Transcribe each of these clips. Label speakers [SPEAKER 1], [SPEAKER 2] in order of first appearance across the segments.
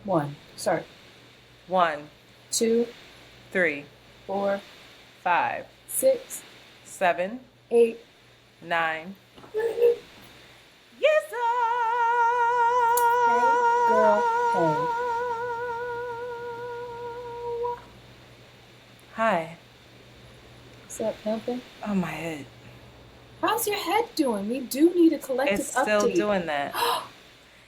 [SPEAKER 1] One. Sorry.
[SPEAKER 2] 1,
[SPEAKER 1] Two,
[SPEAKER 2] 3,
[SPEAKER 1] four,
[SPEAKER 2] 5,
[SPEAKER 1] six,
[SPEAKER 2] 7,
[SPEAKER 1] eight.
[SPEAKER 2] 9. Yes, sir.
[SPEAKER 1] Hey, girl. Hey.
[SPEAKER 2] Hi.
[SPEAKER 1] What's up, pimpin'?
[SPEAKER 2] Oh, my head.
[SPEAKER 1] How's your head doing? We do need a
[SPEAKER 2] It's
[SPEAKER 1] collective
[SPEAKER 2] still
[SPEAKER 1] update.
[SPEAKER 2] doing that.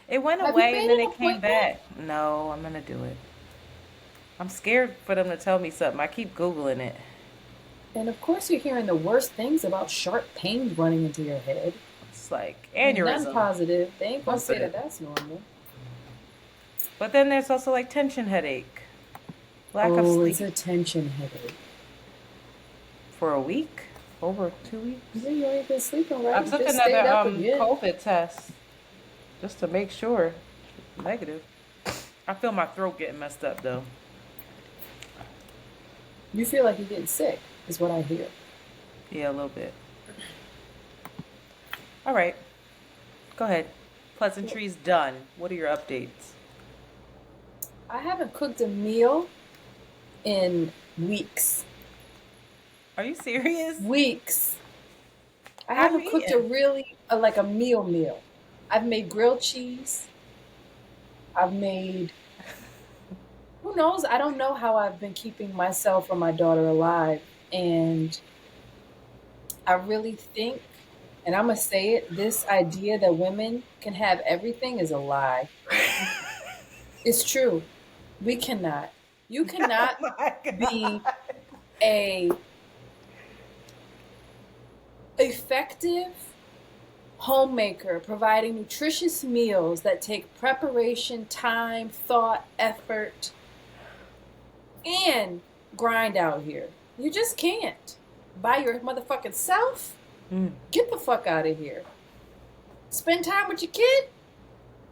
[SPEAKER 2] It went
[SPEAKER 1] Have you
[SPEAKER 2] away and
[SPEAKER 1] made
[SPEAKER 2] then
[SPEAKER 1] an
[SPEAKER 2] it came
[SPEAKER 1] appointment?
[SPEAKER 2] back. No, I'm gonna do it. I'm scared for them to tell me something. I keep Googling it.
[SPEAKER 1] And of course, you're hearing the worst things about sharp pains running into your head.
[SPEAKER 2] It's like
[SPEAKER 1] Ain't nothing
[SPEAKER 2] aneurysm.
[SPEAKER 1] positive. They ain't gonna
[SPEAKER 2] Most of
[SPEAKER 1] say that
[SPEAKER 2] it.
[SPEAKER 1] that's normal.
[SPEAKER 2] But then there's also like tension headache, lack of
[SPEAKER 1] Oh, it's
[SPEAKER 2] sleep
[SPEAKER 1] a tension headache.
[SPEAKER 2] for a week, over 2 weeks.
[SPEAKER 1] Yeah, you ain't been sleeping
[SPEAKER 2] I
[SPEAKER 1] right. You
[SPEAKER 2] took
[SPEAKER 1] just
[SPEAKER 2] another
[SPEAKER 1] stayed up again.
[SPEAKER 2] COVID test just to make sure. Negative. I feel my throat getting messed up though.
[SPEAKER 1] You feel like you're getting sick, is what I hear.
[SPEAKER 2] Yeah, a little bit. All right, go ahead. Pleasantries done. What are your updates?
[SPEAKER 1] I haven't cooked a meal in weeks.
[SPEAKER 2] Are you serious?
[SPEAKER 1] Weeks. I
[SPEAKER 2] How you
[SPEAKER 1] haven't cooked a
[SPEAKER 2] eating?
[SPEAKER 1] really like a meal. I've made grilled cheese. I've made who knows? I don't know how I've been keeping myself or my daughter alive. And I really think, and I'm gonna say it, this idea that women can have everything is a lie. It's true. We cannot. You
[SPEAKER 2] Oh
[SPEAKER 1] cannot
[SPEAKER 2] my
[SPEAKER 1] be
[SPEAKER 2] god.
[SPEAKER 1] a effective homemaker providing nutritious meals that take preparation, time, thought, effort, and grind out here. You just can't. By your motherfucking self?
[SPEAKER 2] Mm,
[SPEAKER 1] Get the fuck out of here. Spend time with your kid,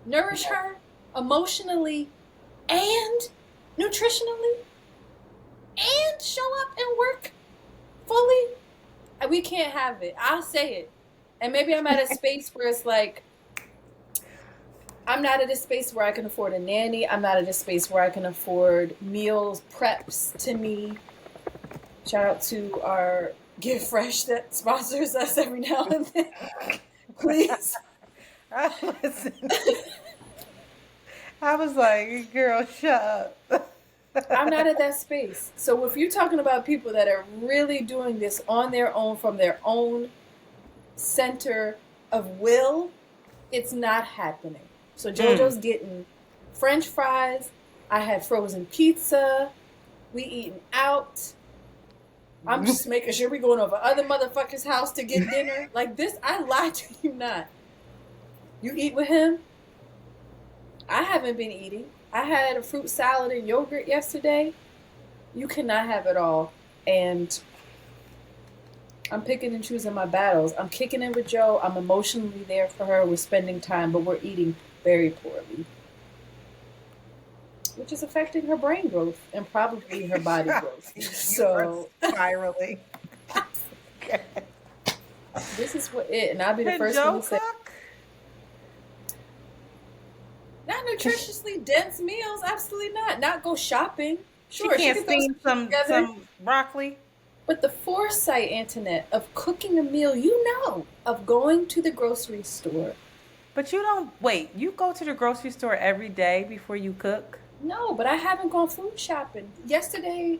[SPEAKER 1] nourish
[SPEAKER 2] no.
[SPEAKER 1] her emotionally and nutritionally, and show up and work fully. We can't have it. I'll say it. And maybe I'm at a space where it's like, I'm not at a space where I can afford a nanny. I'm not at a space where I can afford meals, preps to me. Shout out to our Give Fresh that sponsors us every now and then. Please.
[SPEAKER 2] Listen, I was like, girl, shut up.
[SPEAKER 1] I'm not at that space. So if you're talking about people that are really doing this on their own from their own center of will, it's not happening. So
[SPEAKER 2] Mm.
[SPEAKER 1] JoJo's getting French fries. I had frozen pizza. We eating out. I'm just making sure we going over other motherfuckers' house to get dinner. Like this, I lied to you not. You eat with him? I haven't been eating. I had a fruit salad and yogurt yesterday. You cannot have it all. And I'm picking and choosing my battles. I'm kicking in with Joe. I'm emotionally there for her. We're spending time, but we're eating very poorly, which is affecting her brain growth and probably her body growth.
[SPEAKER 2] You are
[SPEAKER 1] So
[SPEAKER 2] spiraling. Okay.
[SPEAKER 1] this is what it, and I'll be the
[SPEAKER 2] Can
[SPEAKER 1] first one
[SPEAKER 2] Joe
[SPEAKER 1] to say,
[SPEAKER 2] cook?
[SPEAKER 1] not
[SPEAKER 2] 'Cause
[SPEAKER 1] nutritiously dense meals. Absolutely not. Not go shopping.
[SPEAKER 2] she
[SPEAKER 1] Sure, she
[SPEAKER 2] can't
[SPEAKER 1] could throw some
[SPEAKER 2] steam
[SPEAKER 1] shit together.
[SPEAKER 2] some broccoli.
[SPEAKER 1] But the foresight, Antoinette, of cooking a meal, of going to the grocery store.
[SPEAKER 2] But you don't wait. You go to the grocery store every day before you cook.
[SPEAKER 1] No, but I haven't gone food shopping. Yesterday,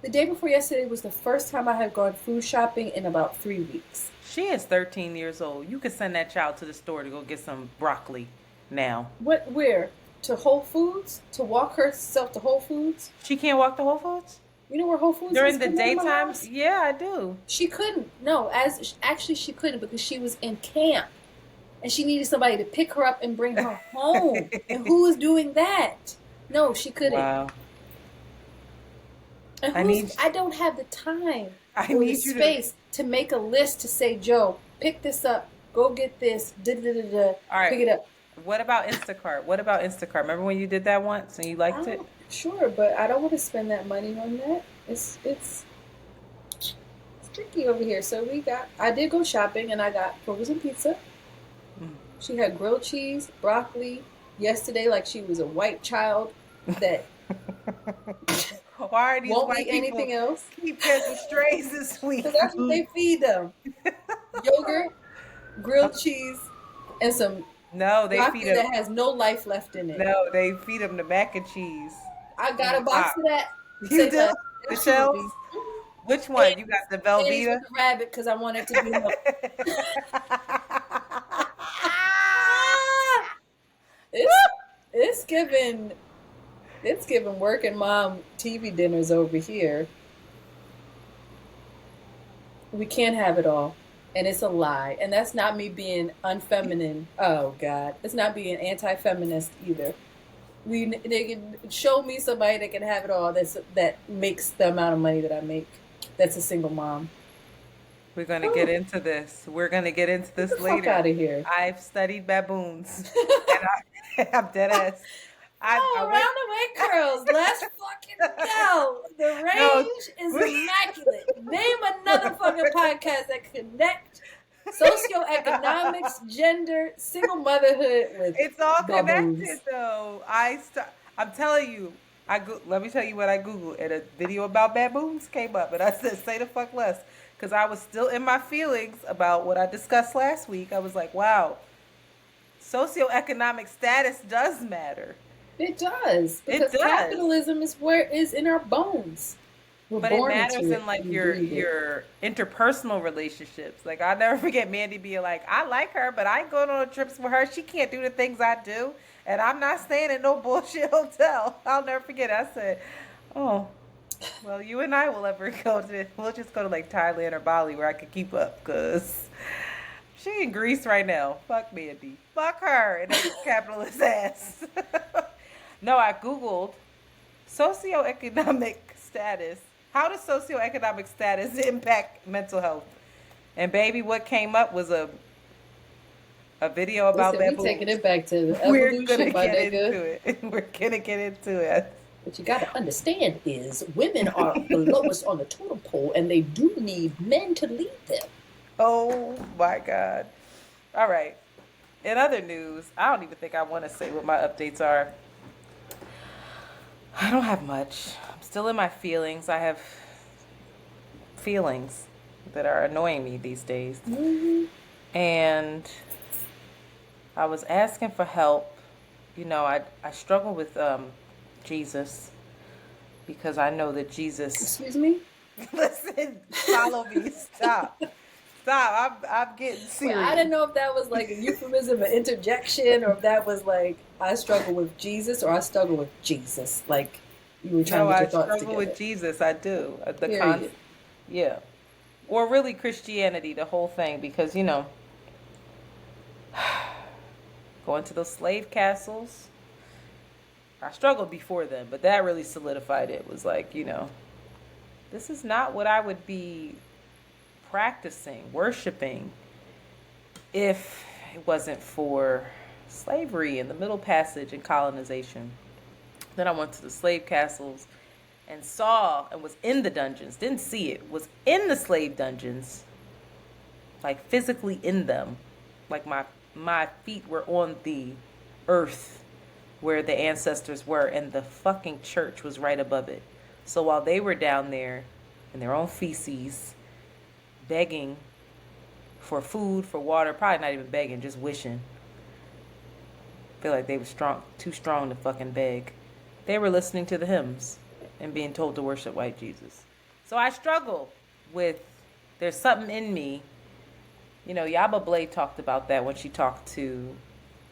[SPEAKER 1] the day before yesterday was the first time I had gone food shopping in about 3 weeks.
[SPEAKER 2] She is 13 years old. You could send that child to the store to go get some broccoli now.
[SPEAKER 1] Where? To Whole Foods? To walk herself to Whole Foods?
[SPEAKER 2] She can't walk to Whole Foods
[SPEAKER 1] You know where Whole Foods is?
[SPEAKER 2] during the
[SPEAKER 1] Come over my
[SPEAKER 2] daytime.
[SPEAKER 1] house.
[SPEAKER 2] Yeah, I do.
[SPEAKER 1] She couldn't. No, as actually she couldn't because she was in camp and she needed somebody to pick her up and bring her home. And who was doing that? No, she couldn't.
[SPEAKER 2] Wow.
[SPEAKER 1] And
[SPEAKER 2] I need
[SPEAKER 1] I don't have the time
[SPEAKER 2] I
[SPEAKER 1] or the
[SPEAKER 2] need you to.
[SPEAKER 1] space to make a list to say, Joe, pick this up, go get this, da da da da,
[SPEAKER 2] All right.
[SPEAKER 1] pick it up.
[SPEAKER 2] What about Instacart? What about Instacart? Remember when you did that once and you
[SPEAKER 1] I
[SPEAKER 2] liked it?
[SPEAKER 1] don't sure, but I don't want to spend that money on that. It's tricky over here. So I did go shopping and I got frozen pizza.
[SPEAKER 2] Mm.
[SPEAKER 1] She had grilled cheese, broccoli yesterday like she was a white child. that
[SPEAKER 2] Why are these
[SPEAKER 1] won't
[SPEAKER 2] white
[SPEAKER 1] eat
[SPEAKER 2] people
[SPEAKER 1] anything else
[SPEAKER 2] keep catching strays this week?
[SPEAKER 1] because that's what they feed them: yogurt, grilled cheese, and some
[SPEAKER 2] No, they feed
[SPEAKER 1] broccoli
[SPEAKER 2] them.
[SPEAKER 1] that has no life left in it.
[SPEAKER 2] No, they feed them the mac and cheese
[SPEAKER 1] I
[SPEAKER 2] and
[SPEAKER 1] got
[SPEAKER 2] the
[SPEAKER 1] a box
[SPEAKER 2] pop.
[SPEAKER 1] of that.
[SPEAKER 2] You
[SPEAKER 1] Say
[SPEAKER 2] do
[SPEAKER 1] less.
[SPEAKER 2] the
[SPEAKER 1] That's you,
[SPEAKER 2] shells.
[SPEAKER 1] baby.
[SPEAKER 2] Which one? You got
[SPEAKER 1] Panties,
[SPEAKER 2] the
[SPEAKER 1] panties
[SPEAKER 2] Velveeta.
[SPEAKER 1] with the rabbit because I want it to be milk. It's it's giving working mom TV dinners over here. We can't have it all. And it's a lie. And that's not me being unfeminine. Oh God. It's not being anti-feminist either. They can show me somebody that can have it all that makes the amount of money that I make. That's a single mom.
[SPEAKER 2] We're gonna get
[SPEAKER 1] Whew,
[SPEAKER 2] into this. We're gonna get into
[SPEAKER 1] get the
[SPEAKER 2] this
[SPEAKER 1] fuck
[SPEAKER 2] later.
[SPEAKER 1] out of here.
[SPEAKER 2] I've studied baboons, and I'm dead ass. I
[SPEAKER 1] Oh,
[SPEAKER 2] went.
[SPEAKER 1] around the way curls. Let's fucking go. The
[SPEAKER 2] No.
[SPEAKER 1] range is immaculate. Name another fucking podcast that connect socioeconomics, gender, single motherhood with
[SPEAKER 2] It's all connected
[SPEAKER 1] baboons.
[SPEAKER 2] though. I'm telling you. Let me tell you what I googled, and a video about baboons came up, and I said, "Say the fuck less," because I was still in my feelings about what I discussed last week. I was like, "Wow, socioeconomic status does matter.
[SPEAKER 1] It does
[SPEAKER 2] It
[SPEAKER 1] because
[SPEAKER 2] does."
[SPEAKER 1] capitalism is where is in our bones. We're
[SPEAKER 2] But it
[SPEAKER 1] born
[SPEAKER 2] matters
[SPEAKER 1] into
[SPEAKER 2] in
[SPEAKER 1] it.
[SPEAKER 2] like
[SPEAKER 1] We
[SPEAKER 2] your
[SPEAKER 1] breathe it.
[SPEAKER 2] your interpersonal relationships. Like I'll never forget Mandy being like, "I like her, but I ain't going on trips with her. She can't do the things I do, and I'm not staying in no bullshit hotel." I'll never forget it. I said, "Oh, well, you and I will ever go to. We'll just go to like Thailand or Bali where I could keep up, cause she in Greece right now. Fuck Mandy. Fuck her and that capitalist ass." No, I googled socioeconomic status. How does socioeconomic status impact mental health? And baby, what came up was a video about
[SPEAKER 1] Listen, we taking
[SPEAKER 2] baboons.
[SPEAKER 1] it back to the
[SPEAKER 2] We're
[SPEAKER 1] evolution,
[SPEAKER 2] gonna
[SPEAKER 1] my
[SPEAKER 2] get
[SPEAKER 1] nigga.
[SPEAKER 2] into it. We're gonna get into it.
[SPEAKER 1] What you got to understand is women are the lowest on the totem pole, and they do need men to lead them.
[SPEAKER 2] Oh my God. All right. In other news, I don't even think I want to say what my updates are. I don't have much. I'm still in my feelings. I have feelings that are annoying me these days.
[SPEAKER 1] Mm-hmm.
[SPEAKER 2] And I was asking for help. I struggle with Jesus because I know that Jesus.
[SPEAKER 1] Excuse me?
[SPEAKER 2] Listen, follow me. Stop. Stop. I'm getting
[SPEAKER 1] Wait, I
[SPEAKER 2] serious.
[SPEAKER 1] didn't know if that was like a euphemism, an interjection, or if that was like I struggle with Jesus or I struggle with Jesus. Like you were trying
[SPEAKER 2] No,
[SPEAKER 1] to get
[SPEAKER 2] I
[SPEAKER 1] your thoughts
[SPEAKER 2] struggle with
[SPEAKER 1] together.
[SPEAKER 2] Jesus. I do.
[SPEAKER 1] Period.
[SPEAKER 2] Yeah. Or really Christianity, the whole thing, because, going to those slave castles. I struggled before then, but that really solidified it. Was like, this is not what I would be practicing, worshiping, if it wasn't for slavery and the Middle Passage and colonization. Then I went to the slave castles and saw and was in the dungeons, didn't see it, was in the slave dungeons, like physically in them. Like my feet were on the earth where the ancestors were, and the fucking church was right above it. So while they were down there in their own feces, begging for food, for water, probably not even begging, just wishing. I feel like they were too strong to fucking beg. They were listening to the hymns and being told to worship white Jesus. So I struggle with, there's something in me. Yaba Blade talked about that when she talked to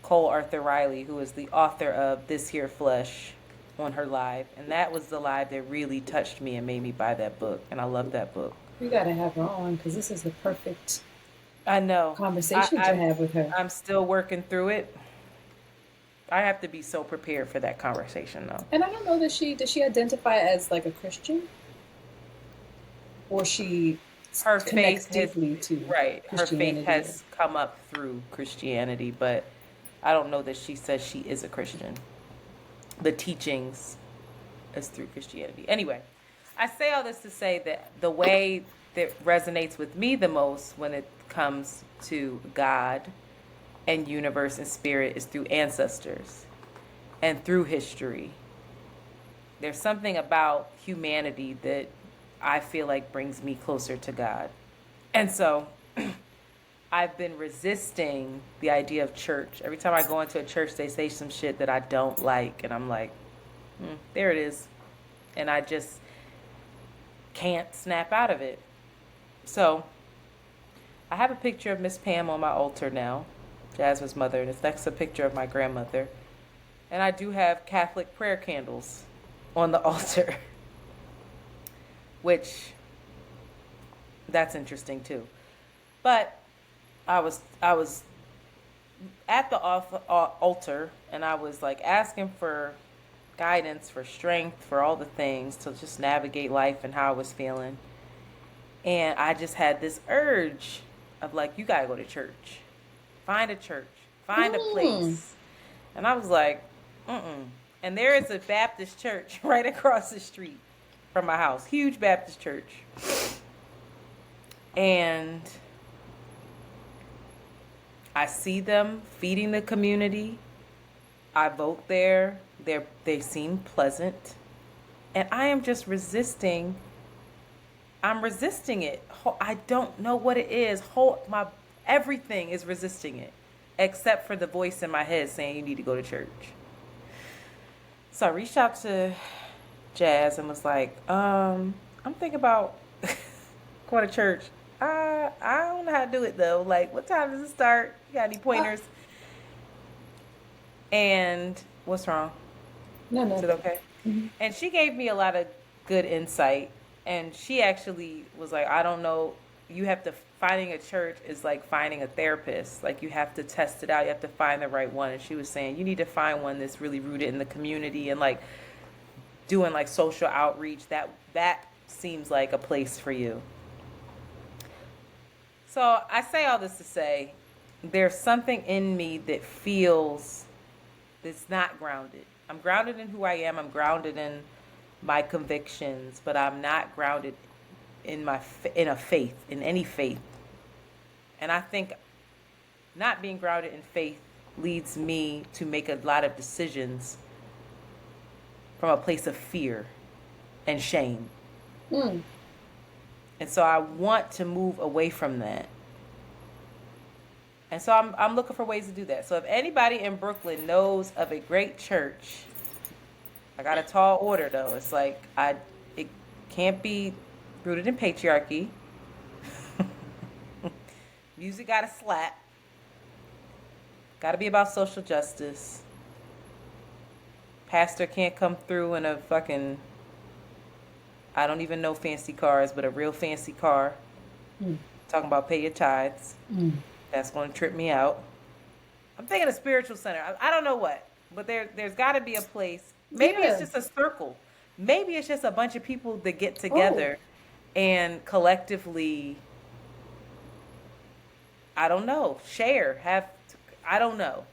[SPEAKER 2] Cole Arthur Riley, who is the author of This Here Flesh, on her live. And that was the live that really touched me and made me buy that book. And I love that book.
[SPEAKER 1] We gotta have her on because this is the perfect
[SPEAKER 2] I know.
[SPEAKER 1] conversation to have with her.
[SPEAKER 2] I'm still working through it. I have to be so prepared for that conversation, though.
[SPEAKER 1] And I don't know that does she identify as like a Christian, or she
[SPEAKER 2] Her
[SPEAKER 1] connects
[SPEAKER 2] faith has,
[SPEAKER 1] deeply to
[SPEAKER 2] right. Her faith
[SPEAKER 1] Christianity.
[SPEAKER 2] has come up through Christianity, but I don't know that she says she is a Christian. The teachings is through Christianity. Anyway, I say all this to say that the way that resonates with me the most when it comes to God and universe and spirit is through ancestors and through history there's something about humanity that I feel like brings me closer to God. And so I've been resisting the idea of church. Every time I go into a church, they say some shit that I don't like. And I'm like, there it is. And I just can't snap out of it. So I have a picture of Miss Pam on my altar now, Jasmine's mother, and it's next to a picture of my grandmother. And I do have Catholic prayer candles on the altar, which that's interesting too. But I was at the altar, and I was like asking for guidance, for strength, for all the things to just navigate life and how I was feeling. And I just had this urge of like, you gotta go to church, find a church, find a place. And I was like, And there is a Baptist church right across the street from my house, huge Baptist church. And I see them feeding the community. I vote there. They seem pleasant. And I am just resisting. I'm resisting it. I don't know what it is. Everything is resisting it, except for the voice in my head saying you need to go to church. So I reached out to Jazz and was like, I'm thinking about going to church. I don't know how to do it though. Like, what time does it start? You got any pointers? And what's wrong?
[SPEAKER 1] No.
[SPEAKER 2] Is it okay? Mm-hmm. And she gave me a lot of good insight. And she actually was like, I don't know. Finding a church is like finding a therapist. Like, you have to test it out. You have to find the right one. And she was saying, you need to find one that's really rooted in the community and like doing like social outreach. That seems like a place for you. So I say all this to say, there's something in me that feels that's not grounded. I'm grounded in who I am. I'm grounded in my convictions, but I'm not grounded in any faith. And I think not being grounded in faith leads me to make a lot of decisions from a place of fear and shame. And so I want to move away from that. And so I'm looking for ways to do that. So if anybody in Brooklyn knows of a great church, I got a tall order though. It's like it can't be rooted in patriarchy. Music gotta slap. Gotta be about social justice. Pastor can't come through in a fucking, I don't even know fancy cars, but a real fancy car. Talking about pay your tithes. That's going to trip me out. I'm thinking a spiritual center. I don't know what, but there's got to be a place. Maybe it's just a circle. Maybe it's just a bunch of people that get together and collectively, I don't know, I don't know,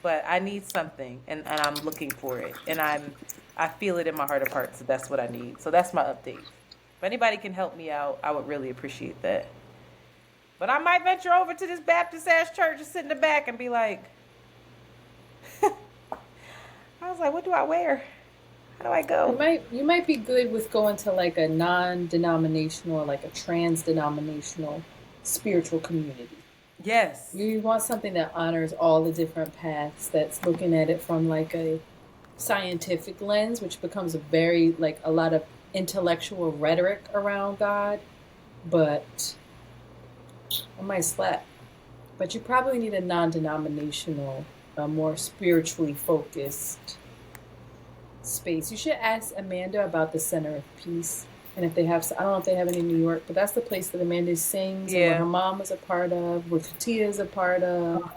[SPEAKER 2] but I need something, and I'm looking for it, and I feel it in my heart of hearts that that's what I need. So that's my update. If anybody can help me out, I would really appreciate that. But I might venture over to this Baptist-ass church and sit in the back and be like, I was like, what do I wear? How do I go?
[SPEAKER 1] You might be good with going to like a non-denominational or like a trans-denominational spiritual community.
[SPEAKER 2] Yes.
[SPEAKER 1] You want something that honors all the different paths, that's looking at it from like a scientific lens, which becomes a lot of intellectual rhetoric around God, but I might slap. But you probably need a non-denominational, more spiritually focused space. You should ask Amanda about the Center of Peace. And if they have, I don't know if they have any in New York, but that's the place that Amanda sings, and where her mom was a part of, where Katia is a part of.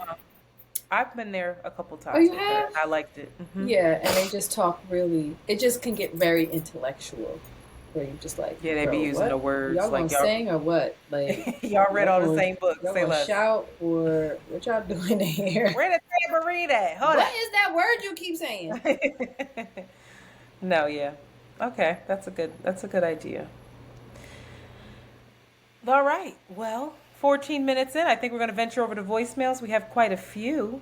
[SPEAKER 2] I've been there a couple times.
[SPEAKER 1] Oh, you have?
[SPEAKER 2] I liked it. Mm-hmm.
[SPEAKER 1] Yeah, and they just talk it just can get very intellectual, where you just like,
[SPEAKER 2] they be using the words.
[SPEAKER 1] Y'all gonna sing or what? Like,
[SPEAKER 2] y'all read all the same books.
[SPEAKER 1] Y'all gonna shout, or what y'all doing here?
[SPEAKER 2] Where the tambourine at? Hold on.
[SPEAKER 1] What is that word you keep saying?
[SPEAKER 2] No, yeah. Okay, that's a good idea. All right. Well, 14 minutes in, I think we're going to venture over to voicemails. We have quite a few.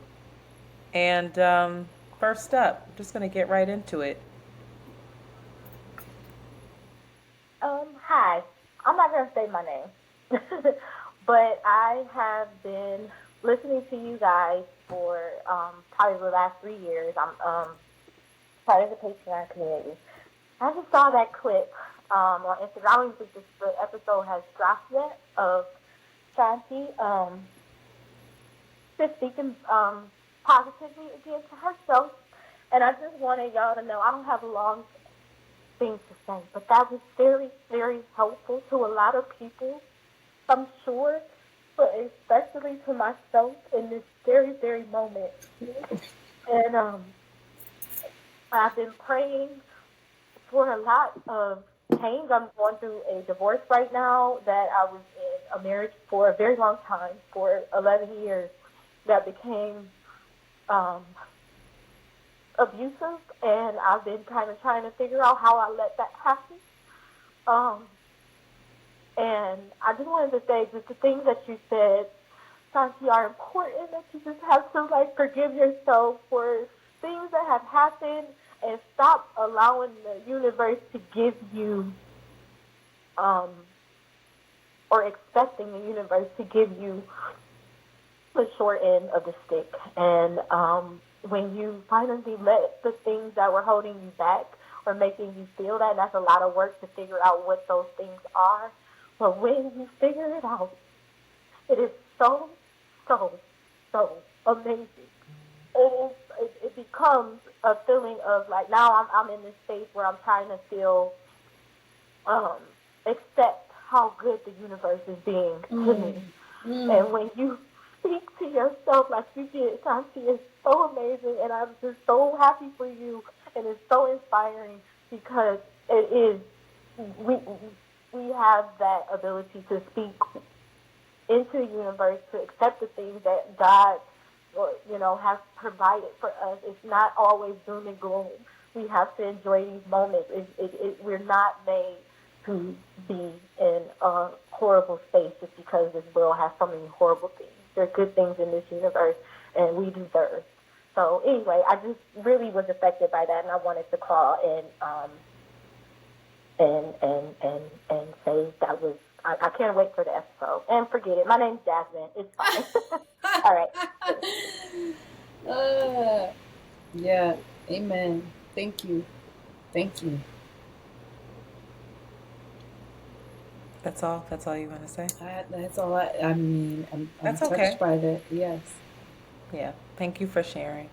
[SPEAKER 2] And first up, I'm just going to get right into it.
[SPEAKER 3] say my name. But I have been listening to you guys for probably the last 3 years. I'm part of the Patreon community. I just saw that clip on Instagram. I don't even think the episode has dropped yet of Shanti just speaking positively against herself. And I just wanted y'all to know I don't have a long thing to say, but that was very, very helpful to a lot of people, I'm sure, but especially to myself in this very, very moment. And I've been praying for a lot of change. I'm going through a divorce right now that I was in a marriage for a very long time, for 11 years, that became abusive, and I've been kind of trying to figure out how I let that happen. Um, and I just wanted to say that the things that you said, Santi, are important, that you just have to like forgive yourself for things that have happened and stop allowing the universe to give you or expecting the universe to give you the short end of the stick. And when you finally let the things that were holding you back or making you feel that, that's a lot of work to figure out what those things are. But when you figure it out, it is so, so, so amazing. It becomes a feeling of like, now I'm in this space where I'm trying to feel, accept how good the universe is being to me. And when you speak to yourself like you did, Santi, it's so amazing, and I'm just so happy for you, and it's so inspiring because it is, we have that ability to speak into the universe, to accept the things that God, has provided for us. It's not always doom and gloom. We have to enjoy these moments. We're not made to be in a horrible space just because this world has so many horrible things. There are good things in this universe, and we deserve. So anyway, I just really was affected by that, and I wanted to call and say that was. I can't wait for the episode. And forget it. My name's Jasmine. It's fine. All
[SPEAKER 1] right. Yeah. Amen. Thank you. Thank you.
[SPEAKER 2] That's all. That's all you want to say.
[SPEAKER 1] That's all. I mean, I'm
[SPEAKER 2] that's
[SPEAKER 1] touched
[SPEAKER 2] okay.
[SPEAKER 1] by that. Yes.
[SPEAKER 2] Yeah. Thank you for sharing.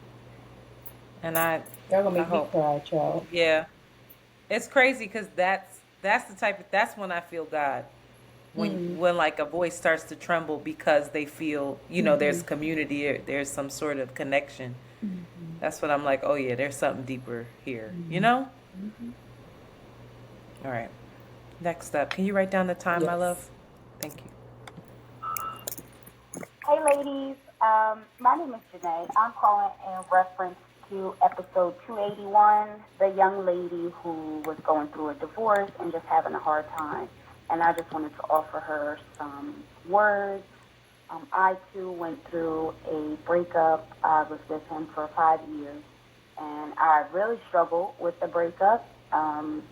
[SPEAKER 2] And
[SPEAKER 1] y'all gonna make me cry, child.
[SPEAKER 2] Yeah. It's crazy because that's the type of, that's when I feel God. When like a voice starts to tremble because they feel, there's community, or there's some sort of connection. That's when I'm like, oh yeah, there's something deeper here, All right. Next up, can you write down the time, my love? Thank you.
[SPEAKER 4] Hey ladies, my name is Janae. I'm calling in reference to episode 281, the young lady who was going through a divorce and just having a hard time. And I just wanted to offer her some words. I too went through a breakup. I was with him for 5 years, and I really struggled with the breakup. I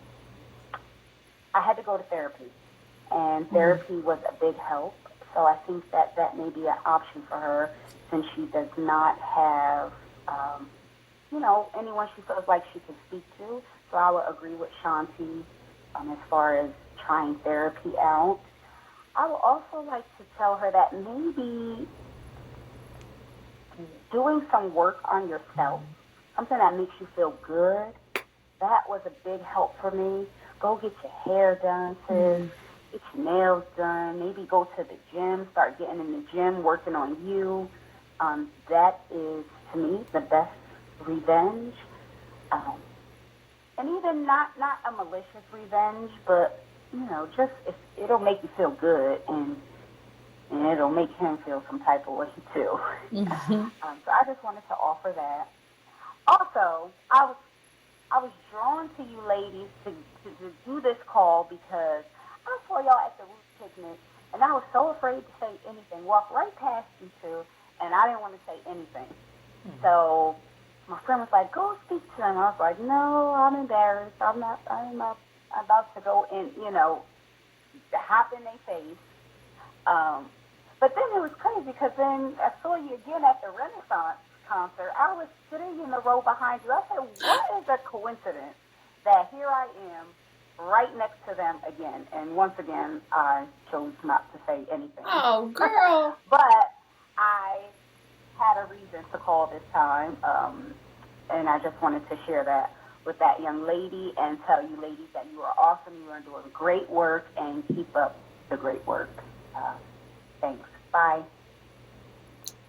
[SPEAKER 4] had to go to therapy, and therapy was a big help. So I think that may be an option for her, since she does not have, anyone she feels like she can speak to. So I would agree with Shanti as far as trying therapy out. I would also like to tell her that maybe doing some work on yourself, something that makes you feel good, that was a big help for me. Go get your hair done, sis. Get your nails done. Maybe go to the gym. Start getting in the gym, working on you. That is, to me, the best revenge. And even not a malicious revenge, but, just it'll make you feel good, and it'll make him feel some type of way, too. So I just wanted to offer that. Also, I was drawn to you ladies to do this call because I saw y'all at the Roots picnic, and I was so afraid to say anything. Walked right past you two, and I didn't want to say anything. So my friend was like, "Go speak to him." I was like, "No, I'm embarrassed. I'm not about to go in, hop in their face. But then it was crazy because then I saw you again at the Renaissance concert. I was sitting in the row behind you. I said, what is a coincidence that here I am right next to them again? And once again, I chose not to say anything.
[SPEAKER 1] Oh, girl.
[SPEAKER 4] But I had a reason to call this time, and I just wanted to share that with that young lady and tell you ladies that you are awesome, you are doing great work, and keep up the great work. Thanks. Bye.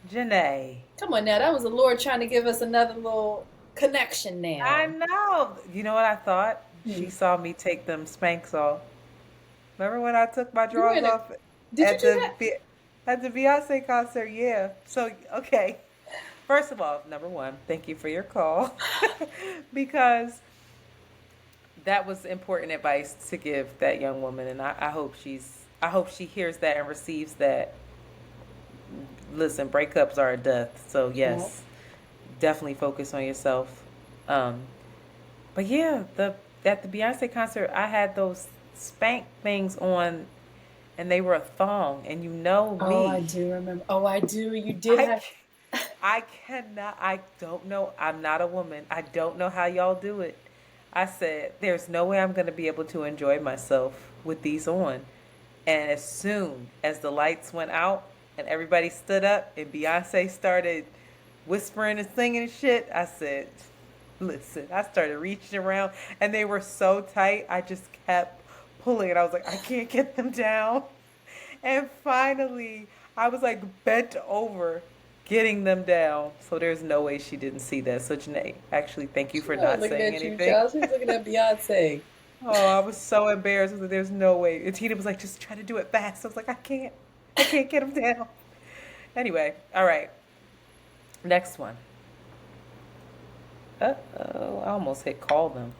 [SPEAKER 2] Janae.
[SPEAKER 1] Come on now. That was the Lord trying to give us another little connection now.
[SPEAKER 2] I know. You know what I thought? She saw me take them Spanx off. Remember when I took my drawers off
[SPEAKER 1] Did you do that?
[SPEAKER 2] At the Beyonce concert? Yeah. So, okay. First of all, number one, thank you for your call. Because that was important advice to give that young woman, and I hope she hears that and receives that. Listen, breakups are a death, so yes, definitely focus on yourself. But yeah, at the Beyonce concert, I had those spank things on, and they were a thong, and you know me.
[SPEAKER 1] Oh, I do remember. Oh, I do. You did have.
[SPEAKER 2] I cannot. I don't know. I'm not a woman. I don't know how y'all do it. I said, there's no way I'm going to be able to enjoy myself with these on. And as soon as the lights went out and everybody stood up and Beyonce started whispering and singing and shit, I said, listen, I started reaching around and they were so tight. I just kept pulling and I was like, I can't get them down. And finally, I was like bent over getting them down. So there's no way she didn't see that. So Janae, actually, thank you for not saying anything.
[SPEAKER 1] She's looking at Beyonce.
[SPEAKER 2] Oh, I was so embarrassed. I was like, there's no way. And Tina was like, just try to do it fast. I was like, I can't get them down. Anyway, all right. Next one. Uh-oh, I almost hit call them.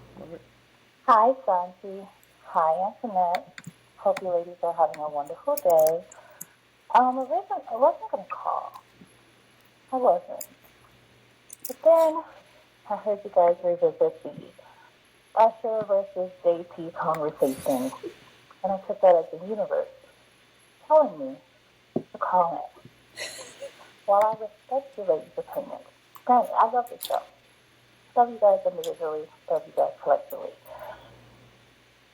[SPEAKER 3] Hi, Santi. Hi, Antoinette. Hope you ladies are having a wonderful day. Originally, I wasn't going to call. I wasn't. But then I heard you guys revisit the Usher versus JT conversation, and I took that as the universe telling me to call in. While I respect your ladies' opinions, granted, I love the show. Love you guys individually, love you guys collectively.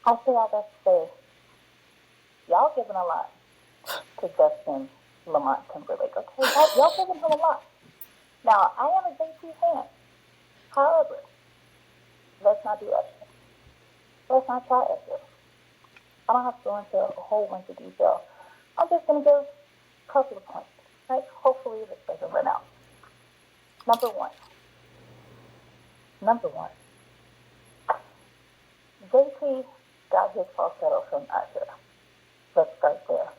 [SPEAKER 3] I say all that to say, y'all giving a lot to Justin Lamont Timberlake, okay? Y'all giving him a lot. Now, I am a JT fan. However, let's not do Usher. Let's not try Usher. I don't have to go into a whole bunch of detail. I'm just going to give a couple of points, right? Hopefully this doesn't run out. Number one. JT got his falsetto from Usher. Let's start there.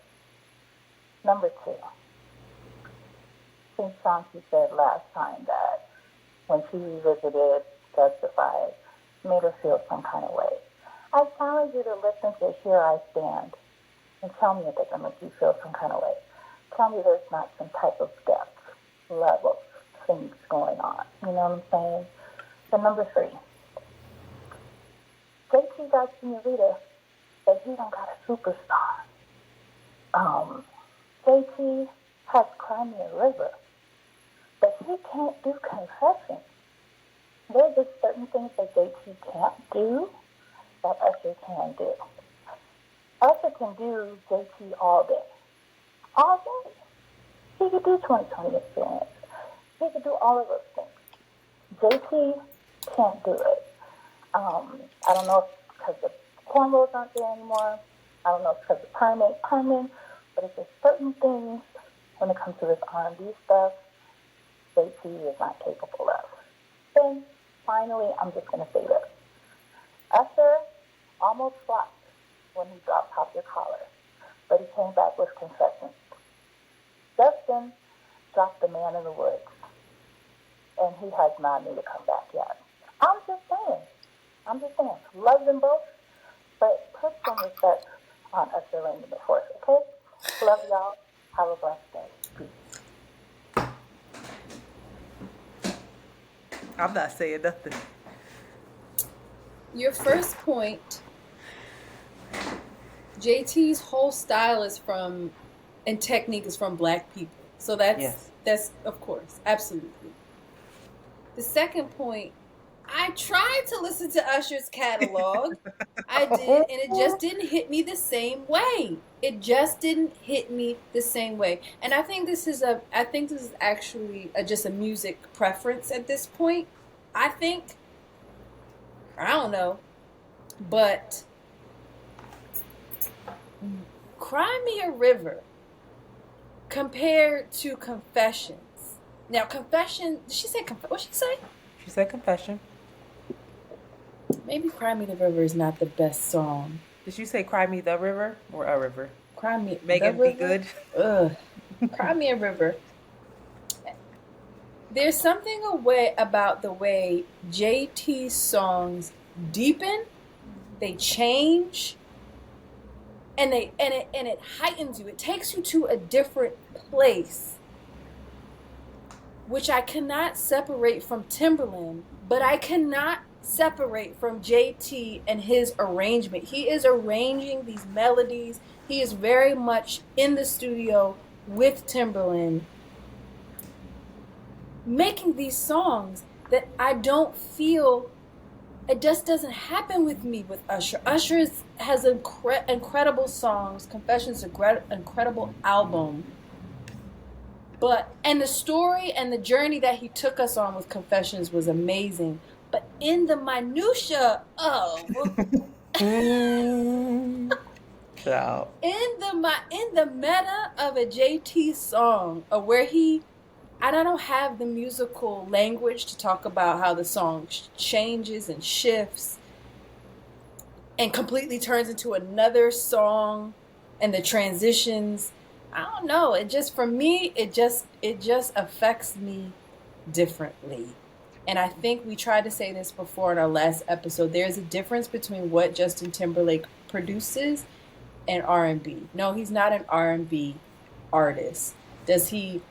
[SPEAKER 3] Number two. I think Shanti said last time that when she revisited Justified, made her feel some kind of way. I challenge you to listen to Here I Stand and tell me if it doesn't make you feel some kind of way. Tell me there's not some type of depth, level, things going on. You know what I'm saying? So number three. JT got Senorita, but he don't got a superstar. JT has Crimea River, but he can't do Confession. There's just certain things that JT can't do that Usher can do. Usher can do JT all day. All day. He could do 2020 Experience. He could do all of those things. JT can't do it. I don't know if it's because the cornrows aren't there anymore. I don't know if it's because the perm ain't permanent. But it's just certain things when it comes to this R&B stuff JT is not capable of. Then, finally, I'm just going to say this. Usher almost flopped when he dropped Pop Your Collar, but he came back with Confessions. Justin dropped The Man in the Woods, and he has not made a comeback yet. I'm just saying. Love them both, but put some respect on Usher Raymond the Fourth, okay? Love y'all. Have a blessed day. Peace.
[SPEAKER 2] I'm not saying nothing.
[SPEAKER 1] Your first point JT's whole style is from, and technique is from Black people. So that's of course, absolutely. The second point, I tried to listen to Usher's catalog. I did, and it just didn't hit me the same way. It just didn't hit me the same way. And I think this is actually just a music preference at this point. I think, I don't know, but Cry Me a River compared to Confessions. Now, Confession, did she say, what'd she say?
[SPEAKER 2] She said Confession.
[SPEAKER 1] Maybe Cry Me the River is not the best song.
[SPEAKER 2] Did you say Cry Me the River or a river?
[SPEAKER 1] Cry Me
[SPEAKER 2] Megan,
[SPEAKER 1] the
[SPEAKER 2] be
[SPEAKER 1] River?
[SPEAKER 2] good.
[SPEAKER 1] Ugh. Cry Me a River. There's something about the way JT's songs deepen, they change, and it heightens you. It takes you to a different place, which I cannot separate from Timberland, but I cannot separate from JT and his arrangement. He is arranging these melodies. He is very much in the studio with Timberland, making these songs that I don't feel, it just doesn't happen with me with Usher. Usher has incredible songs. Confessions is an incredible album. And the story and the journey that he took us on with Confessions was amazing. But in the minutia of
[SPEAKER 2] Ciao.
[SPEAKER 1] in the meta of a JT song, of where I don't have the musical language to talk about how the song changes and shifts and completely turns into another song, and the transitions. I don't know. It just, for me, it just affects me differently. And I think we tried to say this before in our last episode. There's a difference between what Justin Timberlake produces and R&B. No, he's not an R&B artist. Does he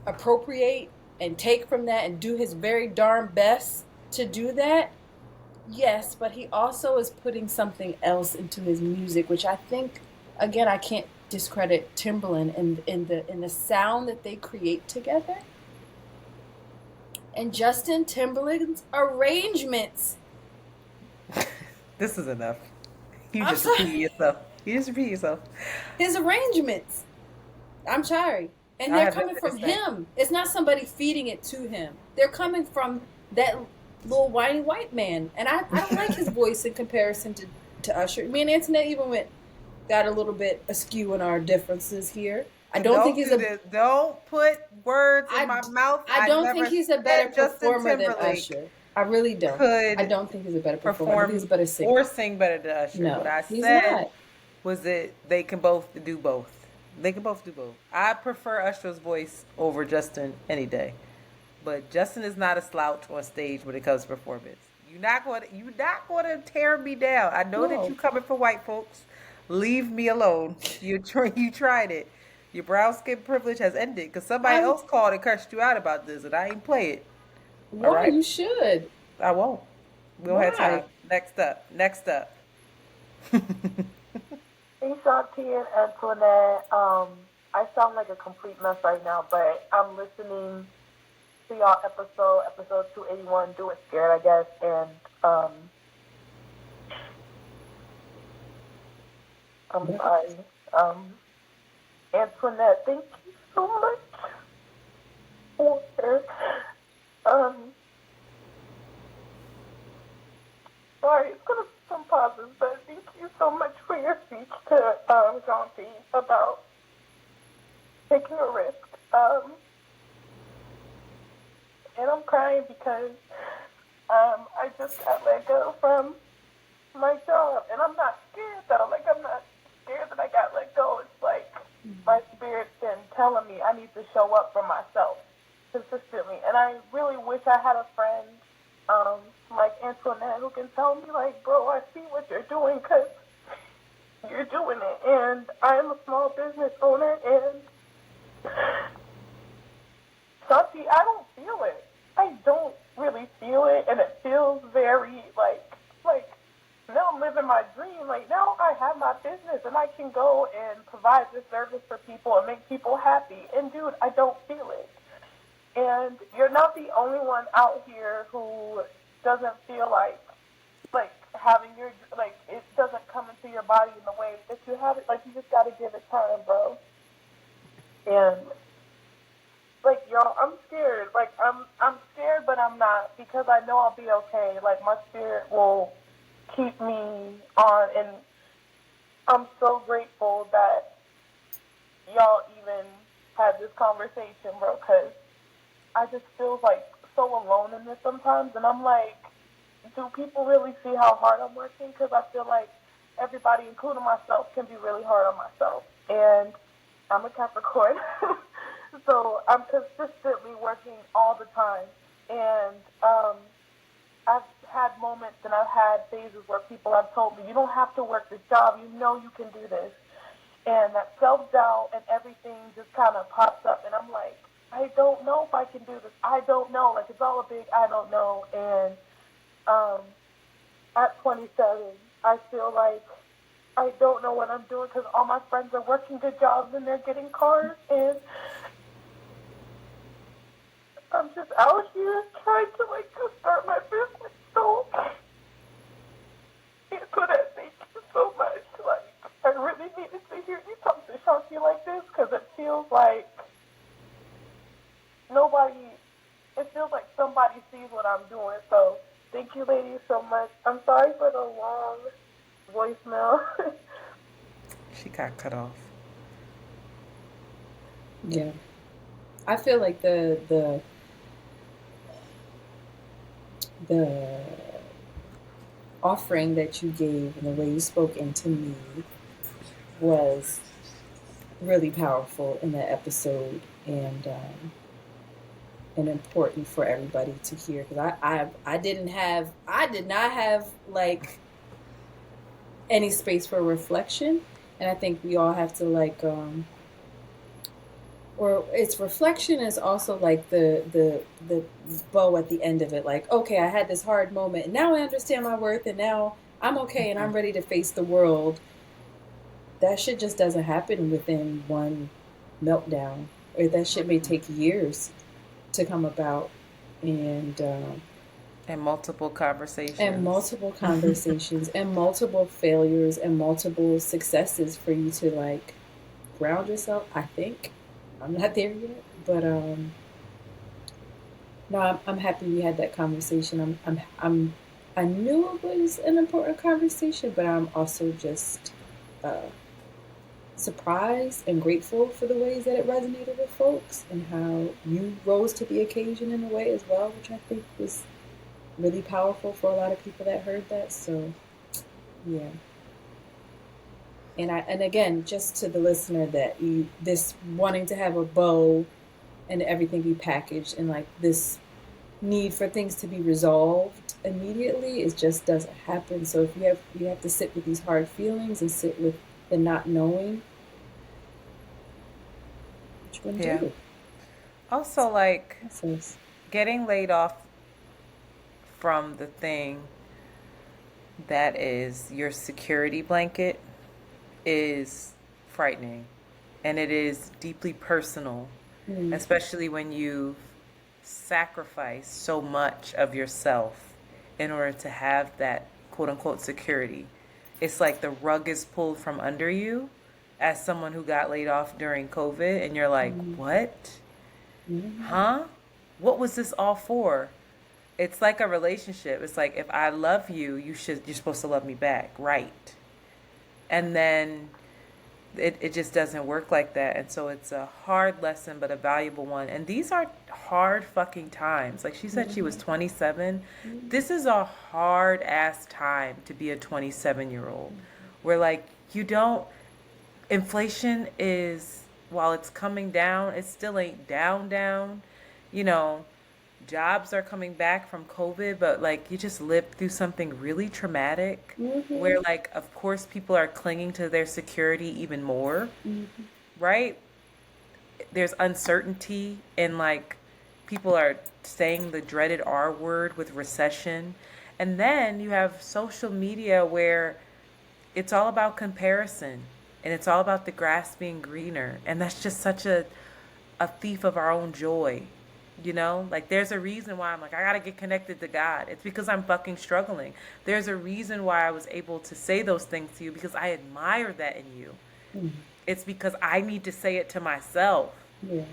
[SPEAKER 1] appropriate and take from that and do his very darn best to do that? Yes, but he also is putting something else into his music, which I think, again, I can't discredit Timberland in the sound that they create together. And Justin Timberlake's arrangements.
[SPEAKER 2] This is enough. You just repeat yourself.
[SPEAKER 1] His arrangements. I'm sorry. And they're coming from him. It's not somebody feeding it to him. They're coming from that little whiny white man. And I don't like his voice in comparison to Usher. Me and Antoinette even got a little bit askew in our differences here. I don't think he's
[SPEAKER 2] don't put words in my mouth.
[SPEAKER 1] I don't think he's a better performer than Usher. I really don't. I don't think he's a better performer. I think he's a better singer.
[SPEAKER 2] Or sing better than Usher.
[SPEAKER 1] No,
[SPEAKER 2] what I said was that they can both do both. They can both do both. I prefer Usher's voice over Justin any day. But Justin is not a slouch on stage when it comes to performance. You're not going to tear me down. I know that you're coming for white folks. Leave me alone. You tried it. Your brown skin privilege has ended because somebody else called and cursed you out about this, and I ain't play it.
[SPEAKER 1] Well, right? You should.
[SPEAKER 2] I won't. We don't have time. Next up.
[SPEAKER 3] Hey, Shanti and Antoinette. I sound like a complete mess right now, but I'm listening to y'all episode 281, Do It Scared, I guess, and I'm sorry. Antoinette, thank you so much for sorry, it's gonna be some pauses, but thank you so much for your speech to Shanti about taking a risk. And I'm crying because I just got let go from my job, and I'm not scared though. Like, I'm not scared that I got let go. It's like my spirit's been telling me I need to show up for myself consistently. And I really wish I had a friend like Antoinette who can tell me, like, bro, I see what you're doing because you're doing it. And I'm a small business owner, and Shanti, I don't feel it. I don't really feel it, and it feels very like numb. I'm living my dream. Like, now I have my business and I can go and provide this service for people and make people happy. And dude, I don't feel it. And you're not the only one out here who doesn't feel like having your, like, it doesn't come into your body in the way that you have it. Like, you just gotta give it time, bro. And like, y'all, I'm scared. Like, I'm scared, but I'm not, because I know I'll be okay. Like, my spirit will keep me on, and I'm so grateful that y'all even had this conversation, bro, because I just feel like so alone in this sometimes, and I'm like, do people really see how hard I'm working? Because I feel like everybody, including myself, can be really hard on myself. And I'm a Capricorn, so I'm consistently working all the time. And I've had moments and I've had phases where people have told me, you don't have to work this job, you know you can do this. And that self-doubt and everything just kind of pops up, and I'm like, I don't know if I can do this. I don't know. Like, it's all a big I don't know. And at 27, I feel like I don't know what I'm doing, because all my friends are working good jobs and they're getting cars, and I'm just out here trying to, like, just start my business. So, Antoinette, thank you so much. Like, I really needed to hear you talk to Shanti like this, because it feels like somebody sees what I'm doing. So, thank you, ladies, so much. I'm sorry for the long voicemail.
[SPEAKER 2] She got cut off.
[SPEAKER 1] Yeah. I feel like the offering that you gave and the way you spoke into me was really powerful in that episode, and important for everybody to hear, because I did not have like any space for reflection, and I think we all have to, like, or it's reflection is also like the bow at the end of it. Like, okay, I had this hard moment, and now I understand my worth, and now I'm okay, and I'm ready to face the world. That shit just doesn't happen within one meltdown, or that shit may take years to come about, and
[SPEAKER 2] multiple conversations,
[SPEAKER 1] and multiple failures and multiple successes for you to, like, ground yourself. I think I'm not there yet, but no, I'm happy we had that conversation. I knew it was an important conversation, but I'm also just surprised and grateful for the ways that it resonated with folks, and how you rose to the occasion in a way as well, which I think was really powerful for a lot of people that heard that. So, yeah. And again, just to the listener, that this wanting to have a bow and everything be packaged, and like this need for things to be resolved immediately, it just doesn't happen. So if you have to sit with these hard feelings and sit with the not knowing, what you gonna do?
[SPEAKER 2] Also, like, getting laid off from the thing that is your security blanket is frightening, and it is deeply personal, especially when you've sacrificed so much of yourself in order to have that quote unquote security. It's like the rug is pulled from under you as someone who got laid off during COVID, and you're like, what? Huh? What was this all for? It's like a relationship. It's like, if I love you, you're supposed to love me back, right? And then it just doesn't work like that. And so it's a hard lesson, but a valuable one. And these are hard fucking times. Like she said, she was 27. This is a hard ass time to be a 27-year-old. Where, like, inflation is, while it's coming down, it still ain't down. You know, jobs are coming back from COVID, but, like, you just lived through something really traumatic where, like, of course people are clinging to their security even more, right? There's uncertainty, and, like, people are saying the dreaded R word with recession, And then you have social media where it's all about comparison and it's all about the grass being greener. And that's just such a thief of our own joy. You know, like there's a reason why I'm like, I gotta get connected to God. It's because I'm fucking struggling. There's a reason why I was able to say those things to you because I admire that in you. It's because I need to say it to myself.
[SPEAKER 1] Yeah.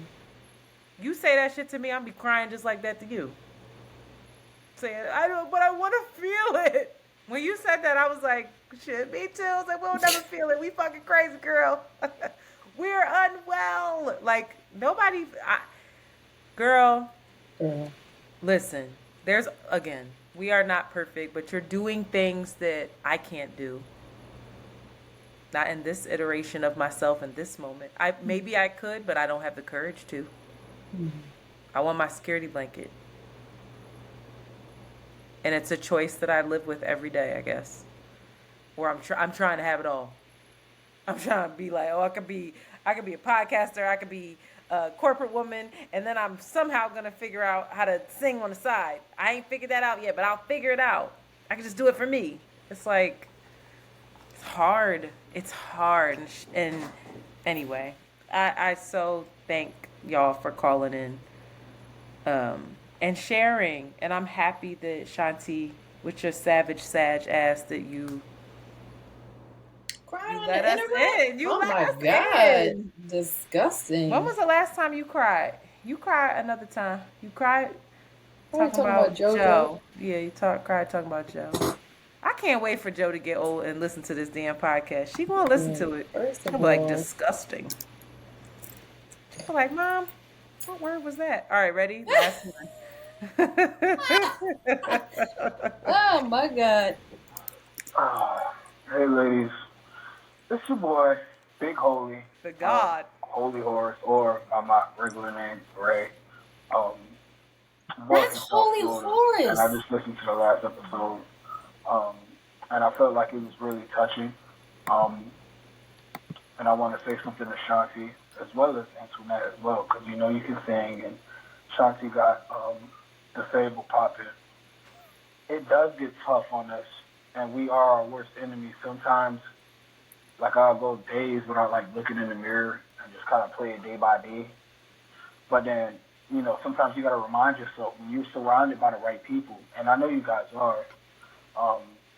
[SPEAKER 2] You say that shit to me, I'll be crying just like that to you. Saying, I don't, but I want to feel it. When you said that, I was like, shit, me too. I was like, we'll never feel it. We fucking crazy, girl. We're unwell. Like, nobody, girl,
[SPEAKER 1] Yeah.
[SPEAKER 2] listen, again, we are not perfect, but you're doing things that I can't do. Not in this iteration of myself in this moment. Maybe I could, but I don't have the courage to. I want my security blanket. And it's a choice that I live with every day, I guess. Or I'm trying to have it all. I'm trying to be like, oh, I could be a podcaster, I could be a corporate woman, and then I'm somehow gonna figure out how to sing on the side. I ain't figured that out yet, but I'll figure it out. I can just do it for me. It's like, it's hard. It's hard. And anyway, I so thank y'all for calling in and sharing. And I'm happy that Shanti, with your savage sag ass, that you
[SPEAKER 1] Crying on
[SPEAKER 2] let
[SPEAKER 1] the
[SPEAKER 2] us
[SPEAKER 1] internet?
[SPEAKER 2] in. You
[SPEAKER 1] Oh
[SPEAKER 2] let
[SPEAKER 1] my
[SPEAKER 2] us
[SPEAKER 1] God.
[SPEAKER 2] in.
[SPEAKER 1] Disgusting.
[SPEAKER 2] When was the last time you cried? You cried another time. You cried
[SPEAKER 1] What
[SPEAKER 2] talking
[SPEAKER 1] are you
[SPEAKER 2] about
[SPEAKER 1] talking about,
[SPEAKER 2] Joe. Yeah, you cried talking about Joe. I can't wait for Joe to get old and listen to this damn podcast. She gonna listen to it.
[SPEAKER 1] First
[SPEAKER 2] She'll
[SPEAKER 1] of
[SPEAKER 2] be like,
[SPEAKER 1] all,
[SPEAKER 2] disgusting. She'll be like, Mom, what word was that? All right, ready? Last one.
[SPEAKER 1] oh my God.
[SPEAKER 5] Hey, ladies. It's your boy, Big Holy.
[SPEAKER 2] The God.
[SPEAKER 5] Holy Horse, or by my regular name, Ray. Born
[SPEAKER 1] That's
[SPEAKER 5] from South
[SPEAKER 1] Holy
[SPEAKER 5] Florida,
[SPEAKER 1] Horse.
[SPEAKER 5] and I just listened to the last episode, and I felt like it was really touching. And I want to say something to Shanti as well as Antoinette as well, because you know you can sing, and Shanti got disabled popping. It does get tough on us, and we are our worst enemy. Sometimes, like I'll go days without like looking in the mirror and just kind of play it day by day. But then, you know, sometimes you got to remind yourself when you're surrounded by the right people, and I know you guys are.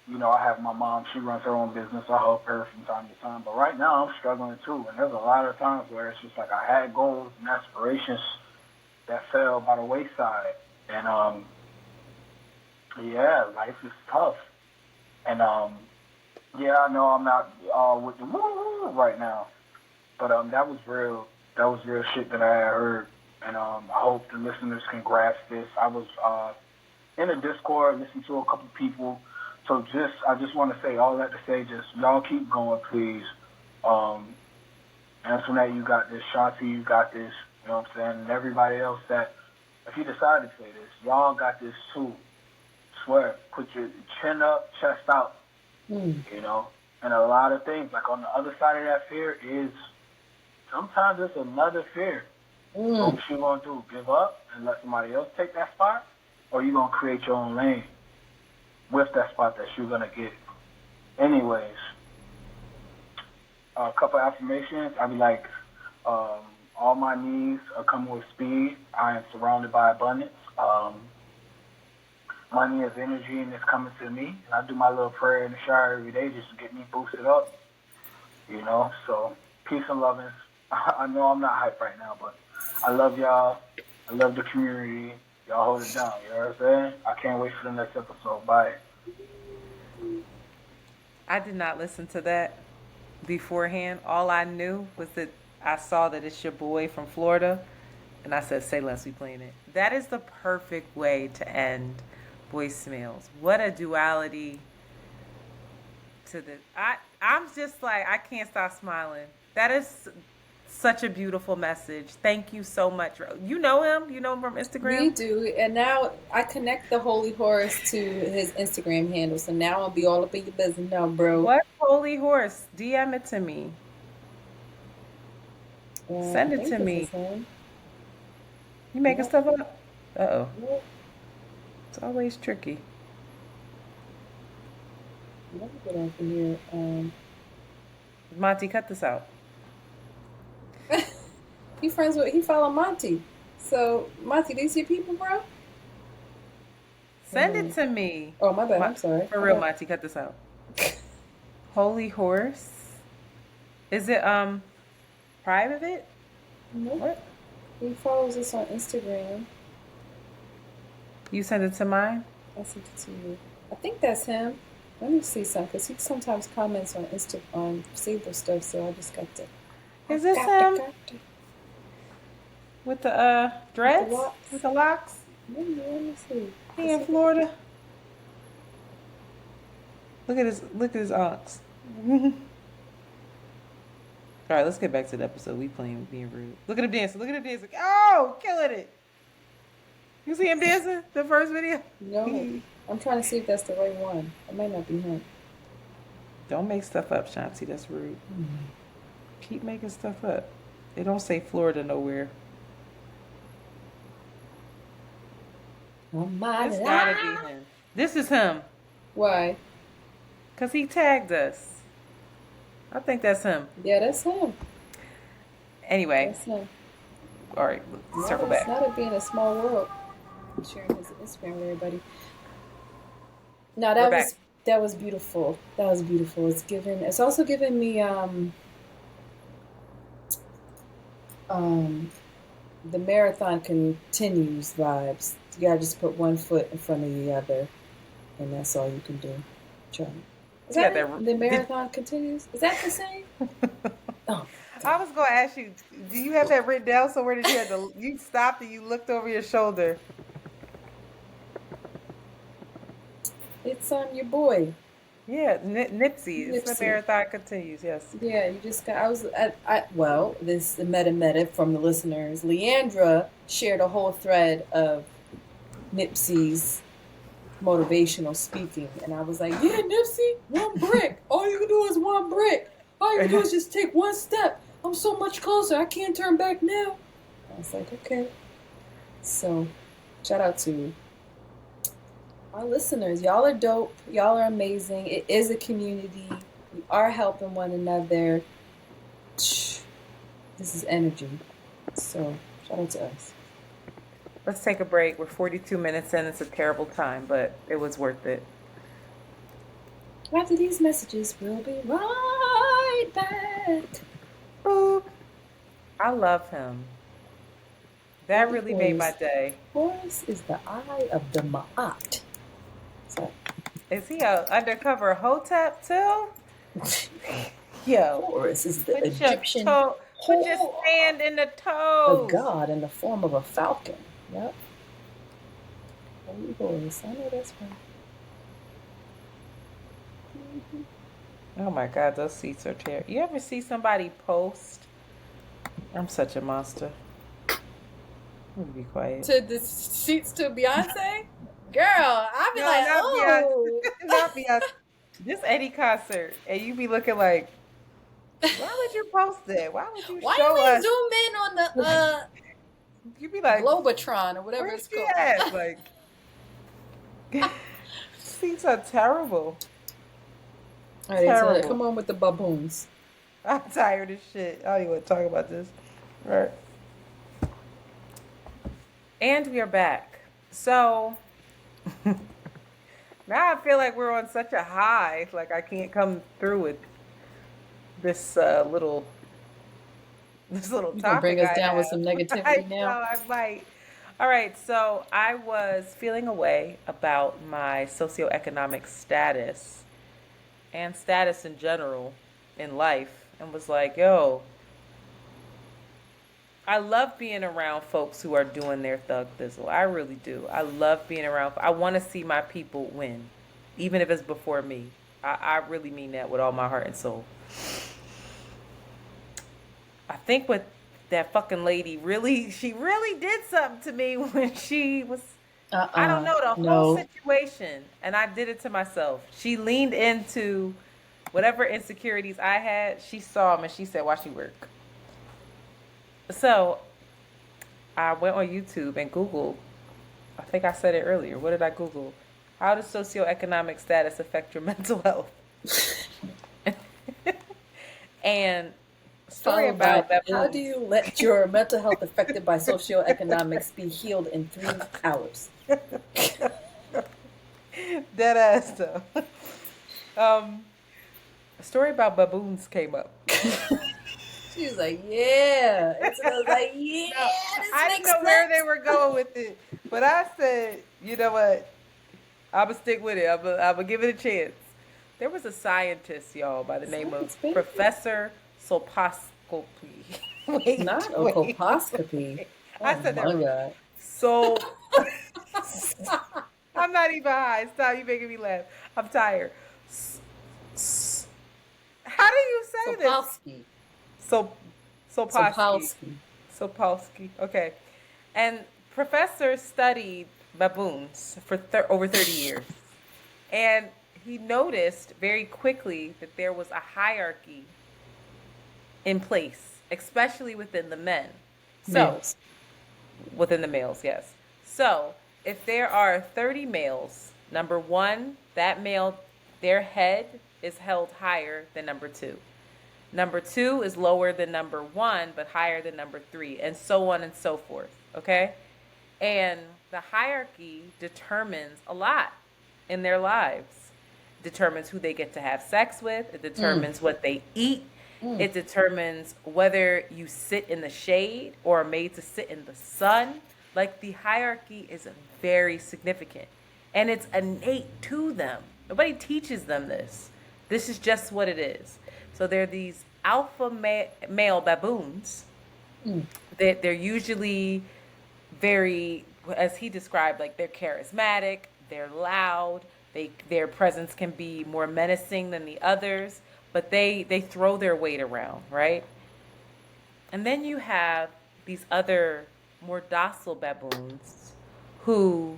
[SPEAKER 5] You know, I have my mom. She runs her own business. I help her from time to time. But right now, I'm struggling too. And there's a lot of times where it's just like I had goals and aspirations that fell by the wayside. And yeah, life is tough. And yeah, I know I'm not with the woo right now, but that was real. That was real shit that I had heard. And I hope the listeners can grasp this. I was in a Discord, listening to a couple people. So I just want to say all that to say, just y'all keep going, please. Antoinette, you got this. Shanti, you got this. You know what I'm saying? And everybody else that, if you decide to say this, y'all got this too. Swear, put your chin up, chest out. You know? And a lot of things, like on the other side of that fear is, sometimes it's another fear. What you going to do? Give up and let somebody else take that spot? Or you going to create your own lane with that spot that you're going to get? Anyways, a couple affirmations. I'd be like, all my needs are coming with speed. I am surrounded by abundance. Money is energy and it's coming to me. And I do my little prayer in the shower every day just to get me boosted up. You know, so peace and love. I know I'm not hyped right now, but I love y'all. I love the community. Y'all hold it down. You know what I'm saying? I can't wait for the next episode. Bye.
[SPEAKER 2] I did not listen to that beforehand. All I knew was that I saw that it's your boy from Florida, and I said, "Say less, we playing it." That is the perfect way to end voicemails. What a duality to this. I'm just like, I can't stop smiling. That is such a beautiful message. Thank you so much. You know him? You know him from Instagram?
[SPEAKER 1] We do. And now I connect the Holy Horse to his Instagram handle. So now I'll be all up in your business now, bro.
[SPEAKER 2] What Holy Horse? DM it to me. Send it to me. You making stuff up? Uh-oh. It's always tricky.
[SPEAKER 1] Let me get off of here.
[SPEAKER 2] Monty, cut this out.
[SPEAKER 1] He follow Monty. So Monty, these your people, bro?
[SPEAKER 2] Send it to me.
[SPEAKER 1] Oh, my bad. I'm sorry.
[SPEAKER 2] For real, Monty, cut this out. Holy Horse. Is it private?
[SPEAKER 1] Nope.
[SPEAKER 2] What?
[SPEAKER 1] He follows us on Instagram.
[SPEAKER 2] You send it to mine?
[SPEAKER 1] I sent it to you. I think that's him. Let me see something, because he sometimes comments on Sable stuff, so I just got to.
[SPEAKER 2] Is this him? With the dreads? With the locks?
[SPEAKER 1] Let me see.
[SPEAKER 2] He in Florida. Look at his ox. All right, let's get back to the episode. We playing being rude. Look at him dancing. Look at him dancing. Oh, killing it. You see him dancing? The first video?
[SPEAKER 1] No. I'm trying to see if that's the right one. It might not be him.
[SPEAKER 2] Don't make stuff up, Shanti. That's rude. Keep making stuff up. They don't say Florida nowhere.
[SPEAKER 1] Oh my
[SPEAKER 2] This gotta be him. This is him.
[SPEAKER 1] Why?
[SPEAKER 2] Because he tagged us. I think that's him.
[SPEAKER 1] Yeah, that's him.
[SPEAKER 2] Anyway.
[SPEAKER 1] That's him.
[SPEAKER 2] All right, let's circle back.
[SPEAKER 1] It's not it being a small world. I'm sharing his Instagram with everybody. No, that was beautiful. That was beautiful. It's also giving me the marathon continues vibes. You gotta just put one foot in front of the other, and that's all you can do. Try. Is that the marathon continues? Is that the same? Oh.
[SPEAKER 2] I was gonna ask you, do you have that written down somewhere that you stopped and you looked over your shoulder?
[SPEAKER 1] It's your boy.
[SPEAKER 2] Yeah, Nipsey. It's the marathon continues. Yes.
[SPEAKER 1] Yeah, you just got. This meta from the listeners. Leandra shared a whole thread of Nipsey's motivational speaking, and I was like, "Yeah, Nipsey, one brick. All you can do is one brick. All you can do is just take one step. I'm so much closer. I can't turn back now." I was like, "Okay." So, shout out to our listeners. Y'all are dope. Y'all are amazing. It is a community. We are helping one another. This is energy. So, shout out to us.
[SPEAKER 2] Let's take a break. We're 42 minutes in. It's a terrible time, but it was worth it.
[SPEAKER 1] After these messages, we'll be right back.
[SPEAKER 2] Boop. I love him. That really made my day.
[SPEAKER 1] Horus is the eye of the Ma'at. So.
[SPEAKER 2] Is he a undercover hotep too? Yo.
[SPEAKER 1] Horus is the Egyptian.
[SPEAKER 2] Put your sand in the toes.
[SPEAKER 1] A god in the form of a falcon. Yep. Holy Horus. I know that's right.
[SPEAKER 2] Oh my God, those seats are terrible. You ever see somebody post? I'm such a monster. I'm gonna be quiet.
[SPEAKER 1] To the seats to Beyonce? Girl, I'd be like, oh.
[SPEAKER 2] Not Beyonce. This any concert. And you be looking like, why would you post that? Why would you show us?
[SPEAKER 1] Why you zoom in on the
[SPEAKER 2] you be like
[SPEAKER 1] Globotron or whatever it's called?
[SPEAKER 2] At? Like, seats are terrible.
[SPEAKER 1] All right, so come on with the baboons.
[SPEAKER 2] I'm tired of shit. I don't even want to talk about this. All right. And we are back. So now I feel like we're on such a high. Like I can't come through with this little topic.
[SPEAKER 1] Bring us down with some negativity now.
[SPEAKER 2] I might. All right. So I was feeling a way about my socioeconomic status and status in general in life, and was like, yo, I love being around folks who are doing their thug thizzle. I really do. I love being around. I want to see my people win, even if it's before me. I really mean that with all my heart and soul. I think what that fucking lady she really did something to me when she was, I don't know, the whole situation. And I did it to myself. She leaned into whatever insecurities I had. She saw them and she said, watch me work. So I went on YouTube and Googled, I think I said it earlier. What did I Google? How does socioeconomic status affect your mental health? And a story
[SPEAKER 1] Followed by,
[SPEAKER 2] about
[SPEAKER 1] how do
[SPEAKER 2] baboons.
[SPEAKER 1] you let your mental health affected by socioeconomics be healed in 3 hours?
[SPEAKER 2] Dead ass though. A story about baboons came up.
[SPEAKER 1] She was like, yeah. And so I was like, yeah,
[SPEAKER 2] No,
[SPEAKER 1] this
[SPEAKER 2] I didn't
[SPEAKER 1] makes
[SPEAKER 2] know where they
[SPEAKER 1] sense.
[SPEAKER 2] were going with it, but I said, you know what? I'm gonna stick with it. I'm gonna give it a chance. There was a scientist, y'all, by the name of
[SPEAKER 1] Science, baby.
[SPEAKER 2] Professor Solpaskopy.
[SPEAKER 1] Not a
[SPEAKER 2] Wait.
[SPEAKER 1] colposcopy.
[SPEAKER 2] I
[SPEAKER 1] Oh
[SPEAKER 2] said that
[SPEAKER 1] my
[SPEAKER 2] right.
[SPEAKER 1] God.
[SPEAKER 2] So I'm not even high. Stop, you making me laugh. I'm tired. S- s- How do you say this?
[SPEAKER 1] Sopowski.
[SPEAKER 2] So, Sopowski.
[SPEAKER 1] Sopowski.
[SPEAKER 2] Sopowski. Okay. And Professor studied baboons for over 30 years. And he noticed very quickly that there was a hierarchy in place, especially within the men. So,
[SPEAKER 1] Males.
[SPEAKER 2] within the males, yes. So, if there are 30 males, number one, that male, their head is held higher than number two. Number two is lower than number one, but higher than number three, and so on and so forth. Okay? And the hierarchy determines a lot in their lives. It determines who they get to have sex with, it determines what they eat, it determines whether you sit in the shade or are made to sit in the sun. Like the hierarchy is very significant and it's innate to them. Nobody teaches them this. This is just what it is. So they're these alpha male baboons. They're usually very, as he described, like they're charismatic, they're loud, their presence can be more menacing than the others, but they throw their weight around, right? And then you have these other more docile baboons who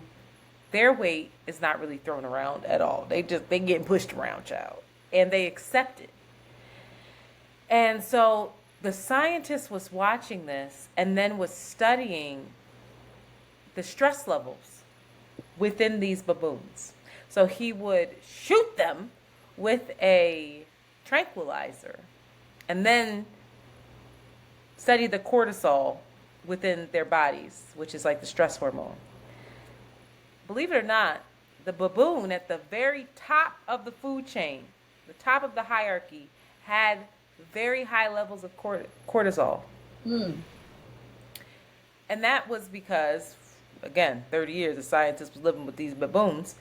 [SPEAKER 2] their weight is not really thrown around at all. They getting pushed around, child. And they accept it. And so the scientist was watching this and then was studying the stress levels within these baboons. So he would shoot them with a tranquilizer and then study the cortisol within their bodies, which is like the stress hormone. Believe it or not, the baboon at the very top of the food chain, the top of the hierarchy, had very high levels of cortisol. And that was because, again, 30 years, the scientist was living with these baboons.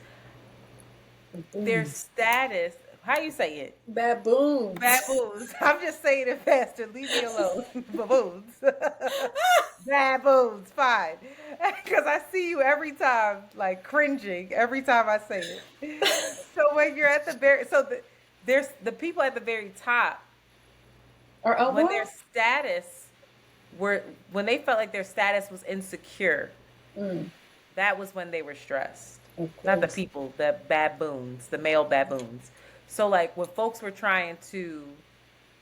[SPEAKER 2] Their status, how you say it?
[SPEAKER 1] Baboons.
[SPEAKER 2] Baboons. I'm just saying it faster. Leave me alone. Baboons. Baboons. Fine. Because I see you every time, like cringing every time I say it. So when you're at the very, there's the people at the very top,
[SPEAKER 1] Or
[SPEAKER 2] when
[SPEAKER 1] what?
[SPEAKER 2] their status when they felt like their status was insecure, that was when they were stressed. Not the people, the baboons, the male baboons. So like when folks were trying to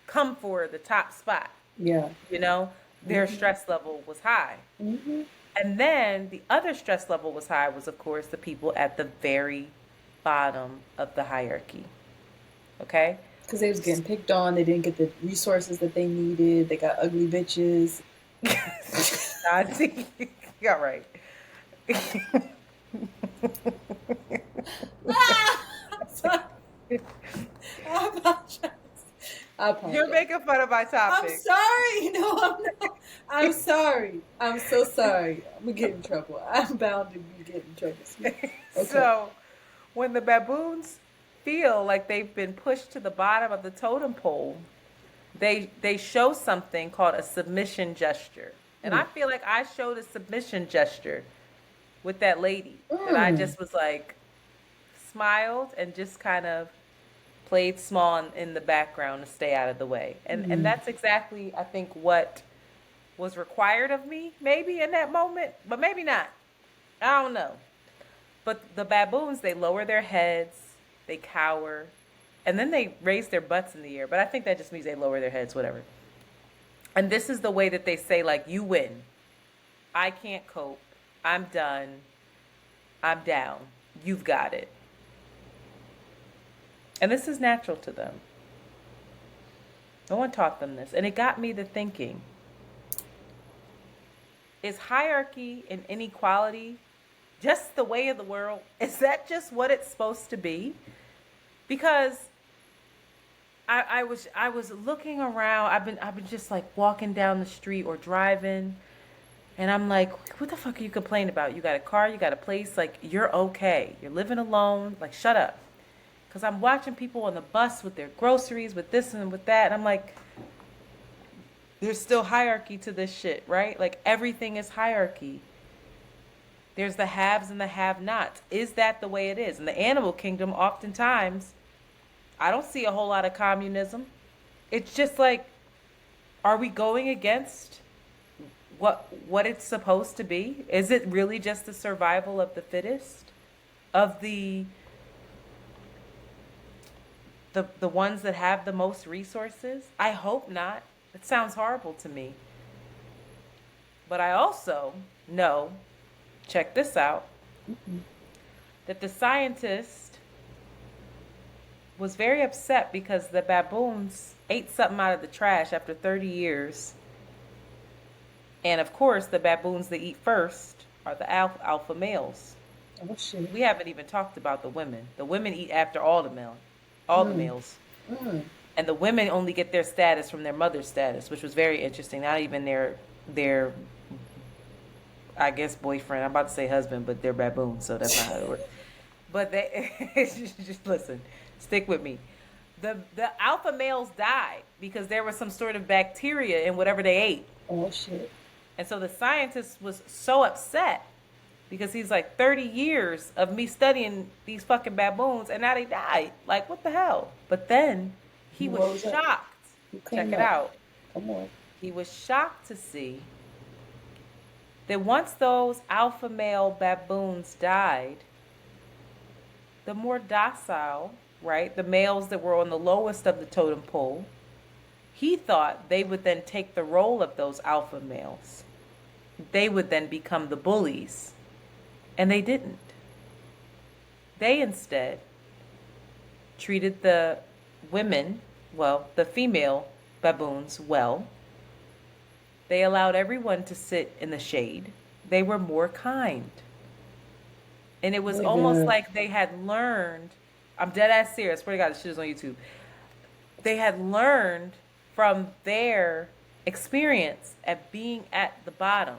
[SPEAKER 2] come for the top spot,
[SPEAKER 1] Yeah.
[SPEAKER 2] their stress level was high. And then the other stress level was high was, of course, the people at the very bottom of the hierarchy. Okay?
[SPEAKER 1] Because they was getting picked on. They didn't get the resources that they needed. They got ugly bitches.
[SPEAKER 2] Got right.
[SPEAKER 1] Sorry. I apologize.
[SPEAKER 2] You're making fun of my topic.
[SPEAKER 1] I'm sorry. No, I'm not. I'm sorry. I'm so sorry. I'm going to get in trouble. I'm bound to be getting in trouble. Okay.
[SPEAKER 2] So, when the baboons feel like they've been pushed to the bottom of the totem pole, they show something called a submission gesture. And I feel like I showed a submission gesture with that lady. That I just was like, smiled and just kind of played small in the background to stay out of the way. And that's exactly, I think, what was required of me, maybe in that moment, but maybe not. I don't know. But the baboons, they lower their heads, they cower, and then they raise their butts in the air. But I think that just means they lower their heads, whatever. And this is the way that they say, like, you win. I can't cope. I'm done. I'm down. You've got it. And this is natural to them. No one taught them this. And it got me to thinking, is hierarchy and inequality just the way of the world? Is that just what it's supposed to be? Because I was looking around. I've been just like walking down the street or driving, and I'm like, what the fuck are you complaining about? You got a car, you got a place, like you're okay. You're living alone. Like shut up. Because I'm watching people on the bus with their groceries, with this and with that, and I'm like, there's still hierarchy to this shit, right? Like everything is hierarchy. There's the haves and the have-nots. Is that the way it is? In the animal kingdom, oftentimes, I don't see a whole lot of communism. It's just like, are we going against what it's supposed to be? Is it really just the survival of the fittest? Of the ones that have the most resources? I hope not. It sounds horrible to me. But I also know, check this out, that the scientist was very upset because the baboons ate something out of the trash after 30 years. And of course, the baboons that eat first are the alpha males.
[SPEAKER 1] Oh shit.
[SPEAKER 2] We haven't even talked about the women. The women eat after all the males. And the women only get their status from their mother's status, which was very interesting. Not even their I guess boyfriend. I'm about to say husband, but they're baboons, so that's not how it works. But they just listen, stick with me. The alpha males died because there was some sort of bacteria in whatever they ate.
[SPEAKER 1] Oh shit.
[SPEAKER 2] And so the scientist was so upset because he's like 30 years of me studying these fucking baboons and now they died. Like what the hell? But then he was shocked. Check it out.
[SPEAKER 1] Come on.
[SPEAKER 2] He was shocked to see that once those alpha male baboons died, the more docile, right, the males that were on the lowest of the totem pole, he thought they would then take the role of those alpha males. They would then become the bullies. And they didn't. They instead treated the women, well, the female baboons well. They allowed everyone to sit in the shade. They were more kind. And it was almost like they had learned, I'm dead ass serious, I swear to God, this shit is on YouTube. They had learned from their experience at being at the bottom.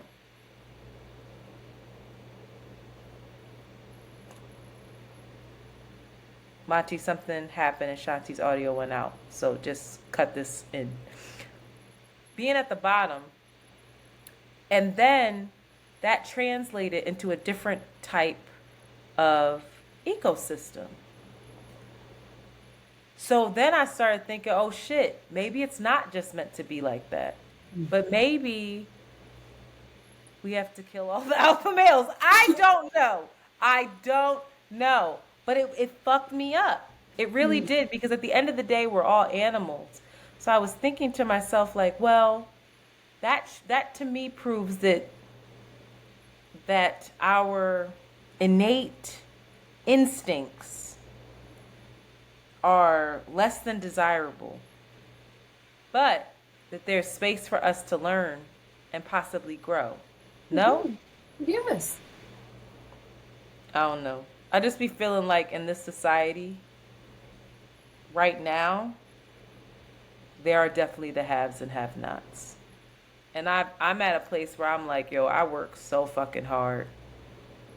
[SPEAKER 2] Monty, something happened and Shanti's audio went out. So just cut this in. Being at the bottom, and then that translated into a different type of ecosystem. So then I started thinking, oh shit, maybe it's not just meant to be like that. But maybe we have to kill all the alpha males. I don't know. But it fucked me up. It really did, because at the end of the day, we're all animals. So I was thinking to myself, like, well, that to me proves that our innate instincts are less than desirable, but that there's space for us to learn and possibly grow. No?
[SPEAKER 1] Yes.
[SPEAKER 2] I don't know. I just be feeling like in this society right now, there are definitely the haves and have-nots. And I'm at a place where I'm like, yo, I work so fucking hard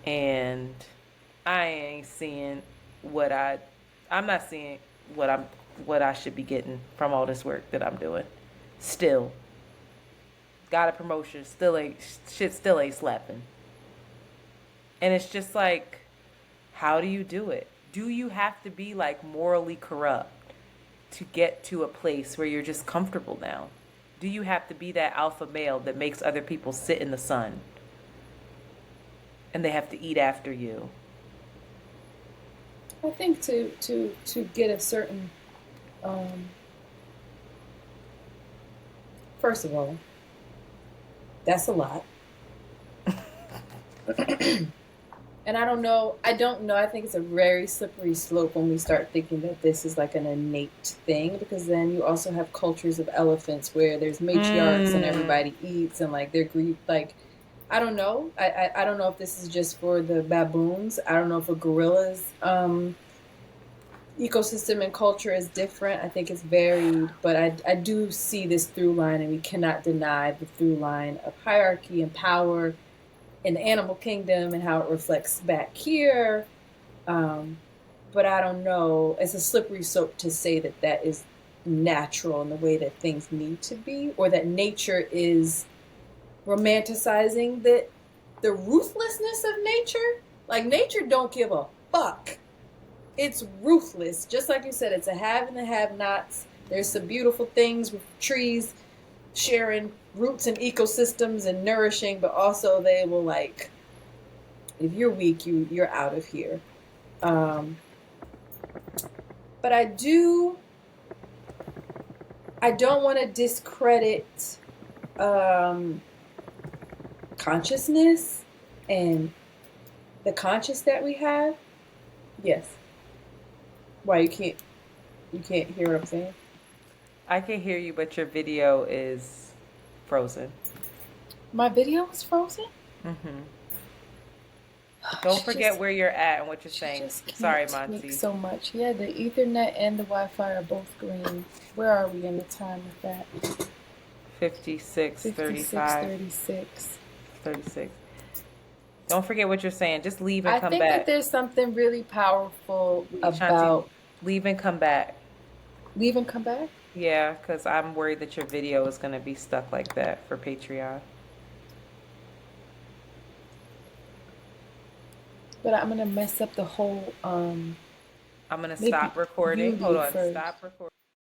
[SPEAKER 2] and I ain't seeing I'm not seeing what I should be getting from all this work that I'm doing. Still. Got a promotion, still ain't slapping. And it's just like, how do you do it? Do you have to be like morally corrupt to get to a place where you're just comfortable now? Do you have to be that alpha male that makes other people sit in the sun and they have to eat after you?
[SPEAKER 1] I think to get a certain, first of all, that's a lot. And I don't know. I don't know. I think it's a very slippery slope when we start thinking that this is like an innate thing, because then you also have cultures of elephants where there's matriarchs and
[SPEAKER 2] Mm.
[SPEAKER 1] everybody eats and like they're grief. Like, I don't know. I don't know if this is just for the baboons. I don't know if a gorilla's ecosystem and culture is different. I think it's varied, but I do see this through line, and we cannot deny the through line of hierarchy and power in the animal kingdom and how it reflects back here. Um, but I don't know. It's a slippery slope to say that that is natural in the way that things need to be, or that nature is romanticizing the ruthlessness of nature. Like nature don't give a fuck. It's ruthless. Just like you said, it's a have and the have nots. There's some beautiful things with trees sharing roots and ecosystems and nourishing, but also they will like, if you're weak, you're out of here. Um, but I don't want to discredit um, consciousness and the conscious that we have. Yes. Why you can't hear what I'm saying?
[SPEAKER 2] I can hear you, but your video is frozen.
[SPEAKER 1] My video was frozen.
[SPEAKER 2] Hmm. Don't
[SPEAKER 1] She
[SPEAKER 2] forget
[SPEAKER 1] just
[SPEAKER 2] where you're at and what you're
[SPEAKER 1] she
[SPEAKER 2] saying.
[SPEAKER 1] just
[SPEAKER 2] Sorry,
[SPEAKER 1] can't take
[SPEAKER 2] Monty.
[SPEAKER 1] so much. Yeah, the Ethernet and the Wi-Fi are both green. Where are we in the time with that?
[SPEAKER 2] 56,
[SPEAKER 1] 56,
[SPEAKER 2] 35,
[SPEAKER 1] 36.
[SPEAKER 2] 36. Don't forget what you're saying. Just leave and
[SPEAKER 1] I
[SPEAKER 2] come
[SPEAKER 1] think that
[SPEAKER 2] back.
[SPEAKER 1] there's something really powerful
[SPEAKER 2] Shanti,
[SPEAKER 1] about
[SPEAKER 2] leave and come back.
[SPEAKER 1] leave and come back.
[SPEAKER 2] Yeah, because I'm worried that your video is going to be stuck like that for Patreon.
[SPEAKER 1] But I'm gonna mess up the whole
[SPEAKER 2] I'm going to
[SPEAKER 1] maybe
[SPEAKER 2] stop recording. Hold
[SPEAKER 1] YouTube
[SPEAKER 2] on.
[SPEAKER 1] first.
[SPEAKER 2] Stop recording.